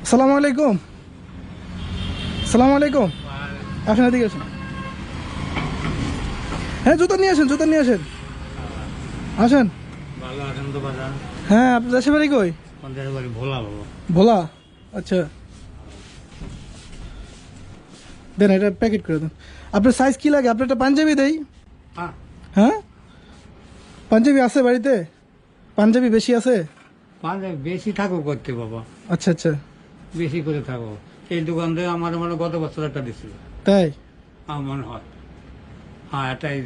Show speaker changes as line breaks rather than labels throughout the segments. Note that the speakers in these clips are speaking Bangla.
আসসালামু আলাইকুম। আসসালামু আলাইকুম। আসেন, এদিকে আসেন। হ্যাঁ, জুতা নিয়ে আসেন, জুতা নিয়ে আসেন। আসেন।
ভালো আছেন তো বাজার?
হ্যাঁ, আপনার দেশের বাড়ি কই?
আমাদের বাড়ি ভোলা বাবা।
ভোলা, আচ্ছা। দেন, এটা প্যাকেট করে দেন। আপনার সাইজ কি লাগে? আপনার একটা পাঞ্জাবি দেই।
হ্যাঁ,
হ্যাঁ, পাঞ্জাবি আছে বাড়িতে? পাঞ্জাবি বেশি আছে?
পাঞ্জাবি বেশি থাকো করতে বাবা,
আচ্ছা আচ্ছা,
বেশি করে থাকো। এই দোকান থেকে আমার মানে গত বছর একটা দিছিল,
তাই?
আমার মনে হয়। হ্যাঁ, এটাই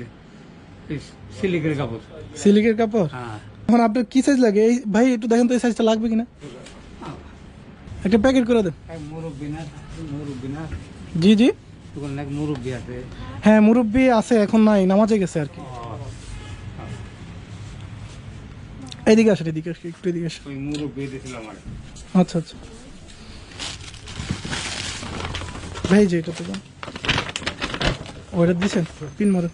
সিলিকের কাপড়।
সিল্কের কাপড়?
হ্যাঁ,
এখন আপনার কি সাইজ লাগে? এই ভাই একটু দেখেন তো এই সাইজটা লাগবে কিনা, একটা প্যাকেট করে দেন।
মুরব্বী না, মুরব্বী না,
জি জি,
দোকান এক মুরব্বী আছে।
হ্যাঁ মুরব্বি আছে, এখন নাই, নামাজে গেছে আর কি। এইদিকে আসেন, এদিকে আসেন, একটু এদিকে আসেন।
ওই মুরব্বী দিয়েছিল আমার।
আচ্ছা আচ্ছা, ভাই যে এটা তো ওইটা দিছেন, পিন মারেন।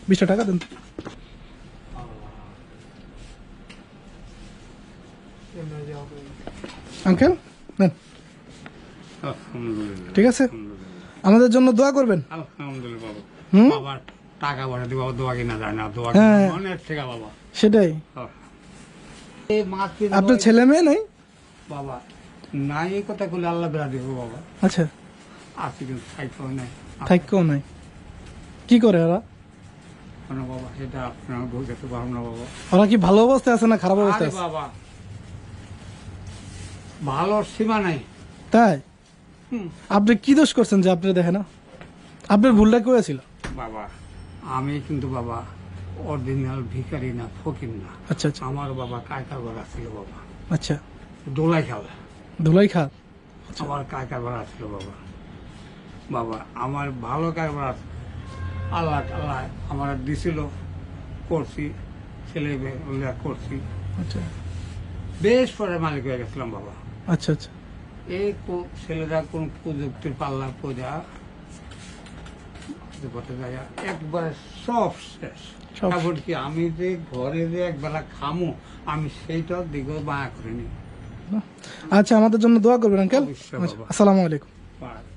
$20 দেন। আঙ্কেল নেন,
আলহামদুলিল্লাহ,
ঠিক আছে।
আলহামদুলিল্লাহ,
আমাদের জন্য দোয়া করবেন।
আলহামদুলিল্লাহ বাবা।
হুম,
বাবার টাকা পাঠা দিব, দোয়া কিনা যায় না, দোয়া
হ্যাঁ।
কিনা অনেক টাকা বাবা।
সেটাই।
এই মাছ
আপনার ছেলে মেয়ে নাই?
বাবা নাই, এই কথা বলে আল্লাহ বেড়া দিব বাবা।
আচ্ছা,
আছে কিন্তু সাইকেল নাই,
থাইকেও নাই। কি করে ওরা?
না বাবা, সেটা আপনার বলতে পারবো না বাবা।
ওরা কি ভালো অবস্থায় আছে না খারাপ অবস্থায়
আরে
আছে?
বাবা, ভালো সীমা নাই।
তাই?
হুম।
আপনি কি দোষ করছেন যে আপনি দেখেন না? আপনার ভুলটা করেছিল?
বাবা আমি কিন্তু বাবা অরিজিনাল ভিখারি না, ফকির না।
আচ্ছা আচ্ছা,
আমার বাবা কায়কা ঘর ছিল বাবা,
আচ্ছা।
দোলাই খেলা।
ধুলাই খা।
আমার কায়কা ঘর ছিল বাবা। বাবা আমার ভালো কারবার আছে, আল্লাহ আল্লাহ আমার দিছিল, করছি, ছেলে মেয়ে করছি,
আচ্ছা
বেশ পরে মালিক হয়ে গেছিলাম বাবা।
আচ্ছা আচ্ছা,
এই ছেলেরা কোন প্রযুক্তির পাল্লা পূজা একবার সব শেষ।
সব
এমনকি আমি যে ঘরে যে একবেলা খামো, আমি সেইটার দিকেও মায়া করিনি।
আচ্ছা, আমাদের জন্য দোয়া করবেন আঙ্কেল।
অবশ্যই
আচ্ছা,
বাবা।
আসসালামু আলাইকুম।
বাহ।